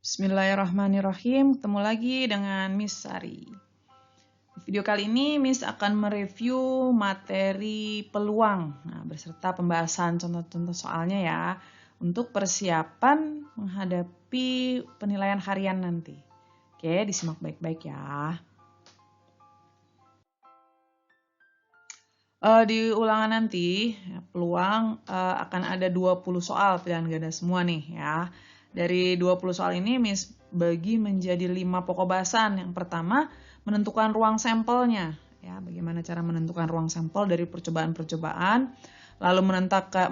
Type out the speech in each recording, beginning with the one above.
Bismillahirrahmanirrahim, ketemu lagi dengan Miss Sari. Di video kali ini Miss akan mereview materi peluang, beserta pembahasan contoh-contoh soalnya ya, untuk persiapan menghadapi penilaian harian nanti. Oke, disimak baik-baik ya. Di ulangan nanti, peluang akan ada 20 soal pilihan ganda semua nih ya. Dari 20 soal ini Miss bagi menjadi 5 pokok bahasan. Yang pertama, menentukan ruang sampelnya. Ya, bagaimana cara menentukan ruang sampel dari percobaan-percobaan, lalu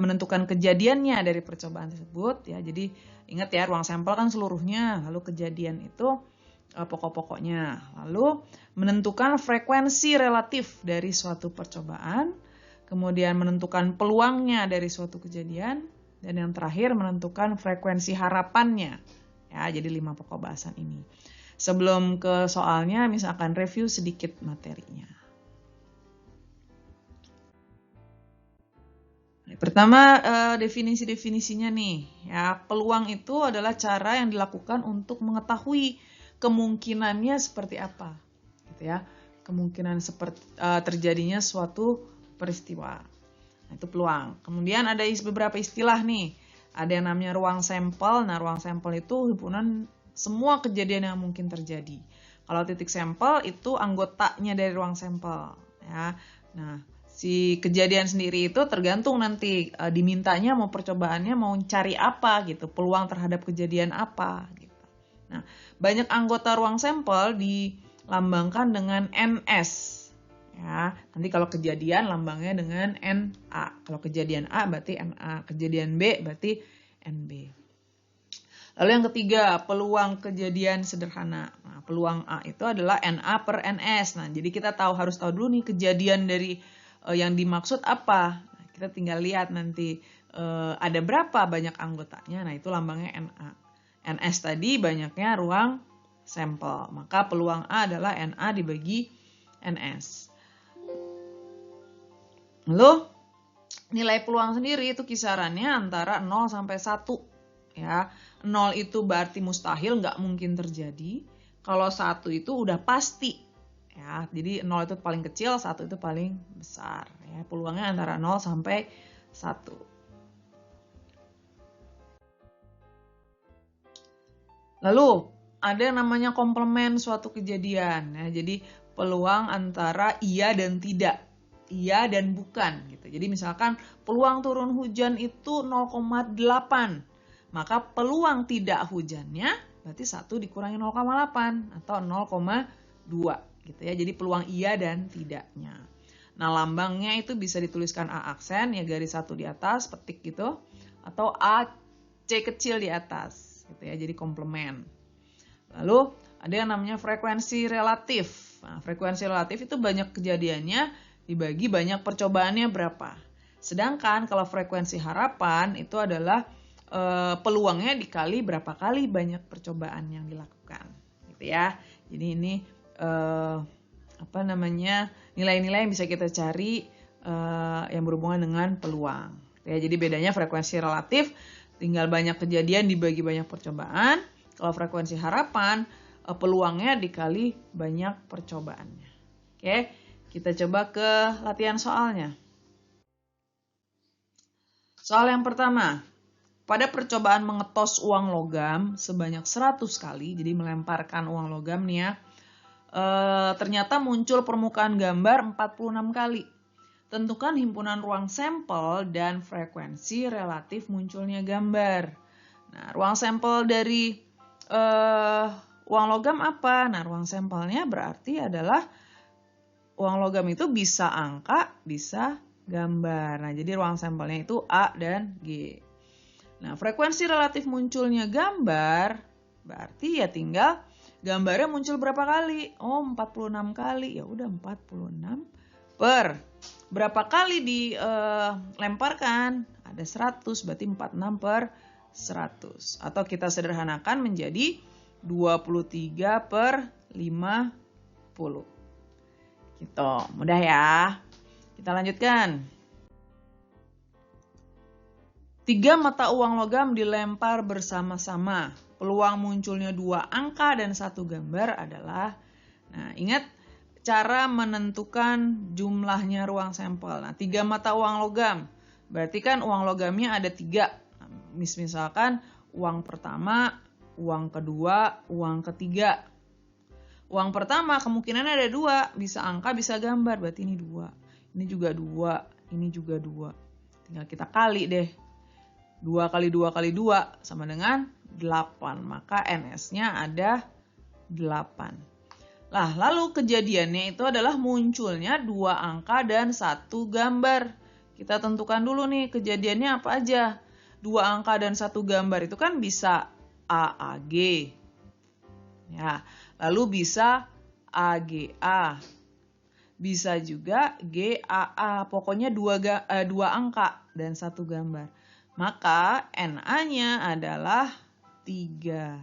menentukan kejadiannya dari percobaan tersebut. Ya, jadi ingat ya, ruang sampel kan seluruhnya, lalu kejadian itu pokok-pokoknya. Lalu menentukan frekuensi relatif dari suatu percobaan, kemudian menentukan peluangnya dari suatu kejadian, dan yang terakhir menentukan frekuensi harapannya. Ya, jadi 5 pokok bahasan ini. Sebelum ke soalnya, misalkan review sedikit materinya. Pertama, definisi-definisinya nih. Ya, peluang itu adalah cara yang dilakukan untuk mengetahui kemungkinannya seperti apa, gitu ya. Kemungkinan terjadinya suatu peristiwa. Nah, itu peluang. Kemudian ada beberapa istilah nih. Ada yang namanya ruang sampel. Nah, ruang sampel itu himpunan semua kejadian yang mungkin terjadi. Kalau titik sampel itu anggotanya dari ruang sampel, ya. Nah, si kejadian sendiri itu tergantung nanti dimintanya mau percobaannya mau cari apa gitu, peluang terhadap kejadian apa gitu. Nah, banyak anggota ruang sampel dilambangkan dengan NS. Ya, nanti kalau kejadian lambangnya dengan NA. Kalau kejadian A berarti NA, kejadian B berarti NB. Lalu yang ketiga, peluang kejadian sederhana. Nah, peluang A itu adalah NA per NS. Nah, jadi kita harus tahu dulu nih kejadian dari yang dimaksud apa. Nah, kita tinggal lihat nanti ada berapa banyak anggotanya. Nah, itu lambangnya NA. NS tadi banyaknya ruang sampel. Maka peluang A adalah NA dibagi NS. Lalu nilai peluang sendiri itu kisarannya antara 0 sampai 1. Ya, 0 itu berarti mustahil, nggak mungkin terjadi. Kalau 1 itu udah pasti. Ya, jadi 0 itu paling kecil, 1 itu paling besar. Ya, peluangnya antara 0 sampai 1. Lalu ada yang namanya komplement suatu kejadian. Ya, jadi peluang antara iya dan tidak. Iya dan bukan gitu. Jadi misalkan peluang turun hujan itu 0,8. Maka peluang tidak hujannya berarti 1 dikurangi 0,8 atau 0,2 gitu ya. Jadi peluang iya dan tidaknya. Nah, lambangnya itu bisa dituliskan A aksen ya, garis 1 di atas, petik gitu, atau A C kecil di atas gitu ya. Jadi komplement. Lalu ada yang namanya frekuensi relatif. Nah, frekuensi relatif itu banyak kejadiannya dibagi banyak percobaannya berapa. Sedangkan kalau frekuensi harapan itu adalah peluangnya dikali berapa kali banyak percobaan yang dilakukan, gitu ya. Jadi ini nilai-nilai yang bisa kita cari yang berhubungan dengan peluang. Ya, jadi bedanya frekuensi relatif tinggal banyak kejadian dibagi banyak percobaan. Kalau frekuensi harapan peluangnya dikali banyak percobaannya. Oke. Kita coba ke latihan soalnya. Soal yang pertama, pada percobaan mengetos uang logam sebanyak 100 kali, jadi melemparkan uang logam nih ya, ternyata muncul permukaan gambar 46 kali. Tentukan himpunan ruang sampel dan frekuensi relatif munculnya gambar. Nah, ruang sampel dari uang logam apa? Nah, ruang sampelnya berarti adalah uang logam itu bisa angka, bisa gambar. Nah, jadi ruang sampelnya itu A dan G. Nah, frekuensi relatif munculnya gambar, berarti ya tinggal gambarnya muncul berapa kali? Oh, 46 kali. Ya udah 46 per berapa kali dilemparkan? Ada 100, berarti 46 per 100. Atau kita sederhanakan menjadi 23 per 50. Gitu, mudah ya. Kita lanjutkan. 3 mata uang logam dilempar bersama-sama. Peluang munculnya 2 angka dan 1 gambar adalah, nah ingat cara menentukan jumlahnya ruang sampel. Nah 3 mata uang logam, berarti kan uang logamnya ada 3. Misalkan uang pertama, uang kedua, uang ketiga. Uang pertama kemungkinan ada 2, bisa angka bisa gambar, berarti ini 2. Ini juga 2, ini juga 2. Tinggal kita kali deh. 2 kali 2 kali 2 sama dengan 8. Maka NS-nya ada 8. Lah, lalu kejadiannya itu adalah munculnya 2 angka dan 1 gambar. Kita tentukan dulu nih kejadiannya apa aja. 2 angka dan 1 gambar itu kan bisa AAG. Ya, lalu bisa AGA. Bisa juga GAA. Pokoknya 2 angka dan 1 gambar. Maka NA-nya adalah 3.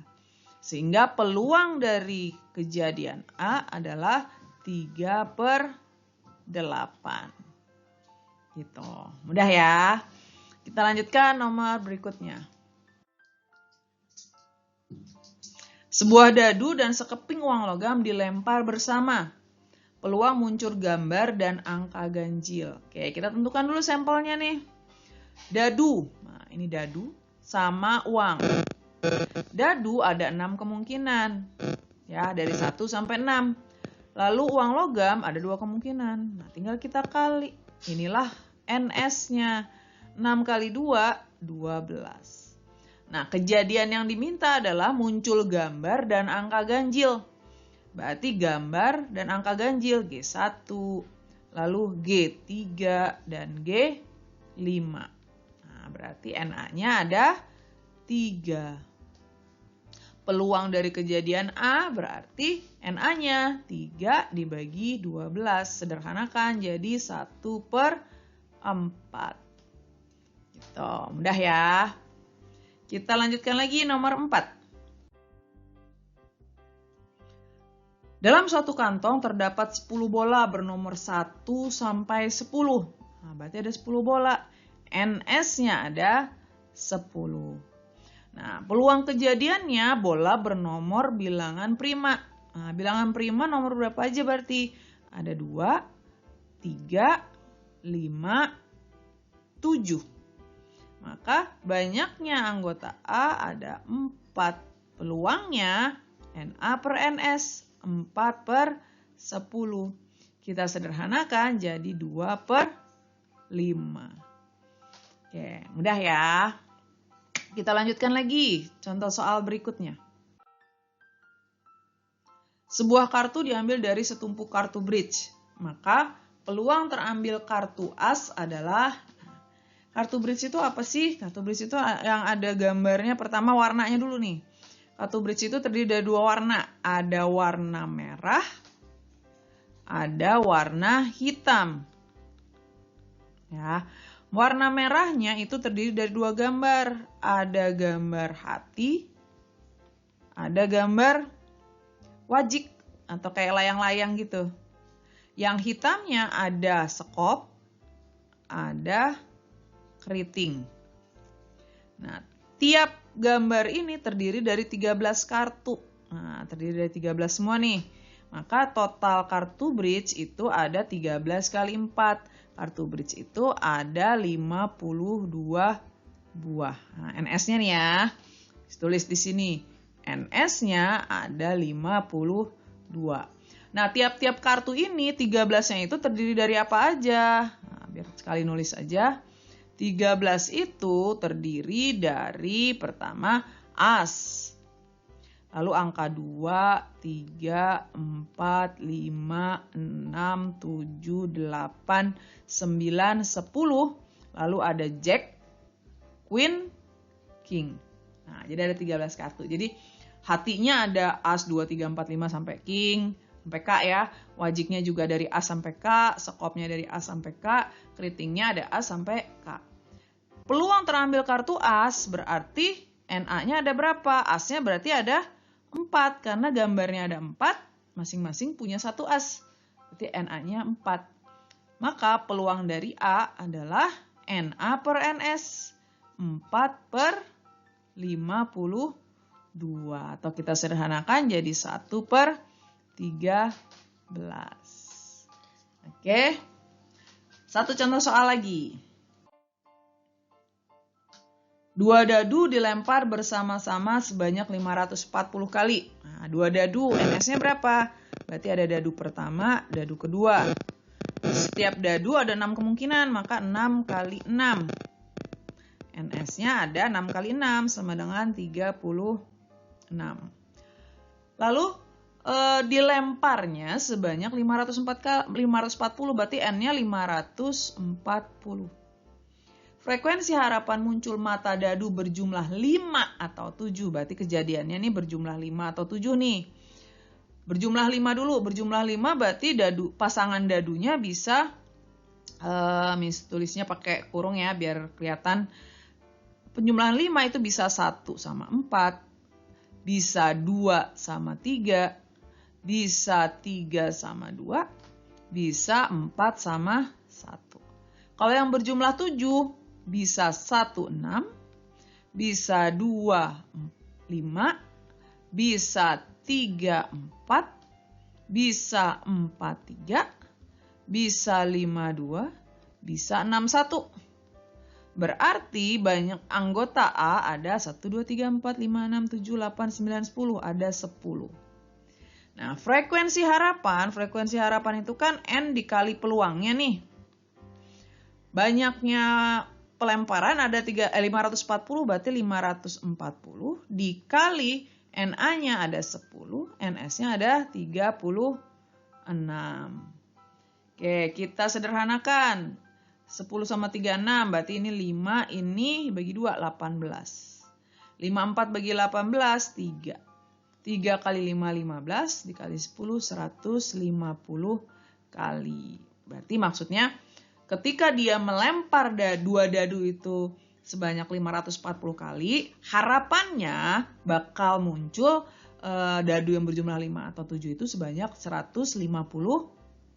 Sehingga peluang dari kejadian A adalah 3/8. Gitu. Mudah ya. Kita lanjutkan nomor berikutnya. Sebuah dadu dan sekeping uang logam dilempar bersama. Peluang muncul gambar dan angka ganjil. Oke, kita tentukan dulu sampelnya nih. Dadu. Nah, ini dadu sama uang. Dadu ada 6 kemungkinan. Ya, dari 1 sampai 6. Lalu uang logam ada 2 kemungkinan. Nah, tinggal kita kali. Inilah NS-nya. 6 kali 2, 12. Nah, kejadian yang diminta adalah muncul gambar dan angka ganjil. Berarti gambar dan angka ganjil G1, lalu G3 dan G5. Nah, berarti NA-nya ada 3. Peluang dari kejadian A berarti NA-nya 3 dibagi 12. Sederhanakan jadi 1/4. Gitu, mudah ya. Kita lanjutkan lagi nomor 4. Dalam suatu kantong terdapat 10 bola bernomor 1 sampai 10. Nah, berarti ada 10 bola. NS-nya ada 10. Nah, peluang kejadiannya bola bernomor bilangan prima. Nah, bilangan prima nomor berapa aja berarti? Ada 2, 3, 5, 7. Maka banyaknya anggota A ada 4. Peluangnya NA per NS 4/10. Kita sederhanakan jadi 2/5. Oke, mudah ya. Kita lanjutkan lagi contoh soal berikutnya. Sebuah kartu diambil dari setumpuk kartu bridge. Maka peluang terambil kartu as adalah, kartu bridge itu apa sih? Kartu bridge itu yang ada gambarnya, pertama warnanya dulu nih. Kartu bridge itu terdiri dari 2 warna. Ada warna merah, ada warna hitam. Ya, warna merahnya itu terdiri dari 2 gambar. Ada gambar hati, ada gambar wajik atau kayak layang-layang gitu. Yang hitamnya ada sekop, ada keriting. Nah, tiap gambar ini terdiri dari 13 kartu. Nah, terdiri dari 13 semua nih. Maka total kartu bridge itu ada 13 kali 4. Kartu bridge itu ada 52 buah. Nah, NS-nya nih ya. Tulis di sini. NS-nya ada 52. Nah, tiap-tiap kartu ini 13-nya itu terdiri dari apa aja? Nah, biar sekali nulis aja. 13 itu terdiri dari pertama as. Lalu angka 2, 3, 4, 5, 6, 7, 8, 9, 10. Lalu ada jack, queen, king. Nah, jadi ada 13 kartu. Jadi hatinya ada as 2, 3, 4, 5 sampai king, sampai K ya. Wajiknya juga dari A sampai K, sekopnya dari A sampai K, keritingnya ada A sampai K. Peluang terambil kartu as berarti NA-nya ada berapa? Asnya berarti ada 4 karena gambarnya ada 4, masing-masing punya 1 as. Berarti NA-nya 4. Maka peluang dari A adalah NA per NS. 4/52. Atau kita sederhanakan jadi 1/13. Oke. Satu contoh soal lagi. 2 dadu dilempar bersama-sama sebanyak 540 kali. Nah, 2 dadu NS-nya berapa? Berarti ada dadu pertama, dadu kedua. Setiap dadu ada 6 kemungkinan, maka 6 kali 6. NS-nya ada 6 kali 6 sama dengan 36. Lalu dilemparnya sebanyak 540, berarti N-nya 540. Frekuensi harapan muncul mata dadu berjumlah 5 atau 7, berarti kejadiannya nih berjumlah 5 atau 7 nih. Berjumlah 5 dulu, berjumlah 5 berarti pasangan dadunya bisa, tulisnya pakai kurung ya biar kelihatan. Penjumlahan 5 itu bisa 1 sama 4, bisa 2 sama 3, bisa 3 sama 2, bisa 4 sama 1. Kalau yang berjumlah 7, bisa 1, 6, bisa 2, 5, bisa 3, 4, bisa 4, 3, bisa 5, 2, bisa 6, 1. Berarti banyak anggota A ada 1, 2, 3, 4, 5, 6, 7, 8, 9, 10. Ada 10. Nah, frekuensi harapan itu kan N dikali peluangnya nih. Banyaknya pelemparan ada 540, berarti 540 dikali NA-nya ada 10, NS-nya ada 36. Oke, kita sederhanakan. 10 sama 36, berarti ini 5, ini bagi 2, 18. 54 bagi 18, 3. 3 kali 5, 15, dikali 10, 150 kali. Berarti maksudnya ketika dia melempar 2 dadu itu sebanyak 540 kali, harapannya bakal muncul dadu yang berjumlah 5 atau 7 itu sebanyak 150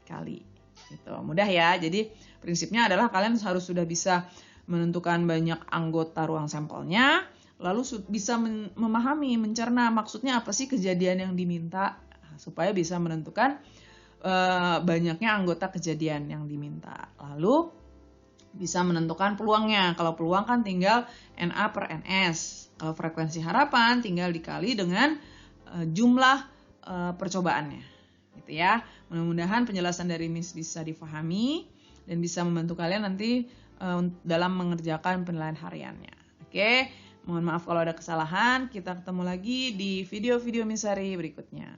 kali. Gitu. Mudah ya. Jadi prinsipnya adalah kalian harus sudah bisa menentukan banyak anggota ruang sampelnya, lalu bisa memahami, mencerna maksudnya apa sih kejadian yang diminta, supaya bisa menentukan banyaknya anggota kejadian yang diminta. Lalu bisa menentukan peluangnya. Kalau peluang kan tinggal NA per NS. Kalau frekuensi harapan tinggal dikali dengan jumlah percobaannya. Gitu ya. Mudah-mudahan penjelasan dari Miss bisa difahami dan bisa membantu kalian nanti dalam mengerjakan penilaian hariannya. Oke, mohon maaf kalau ada kesalahan. Kita ketemu lagi di video-video Miss Sari berikutnya.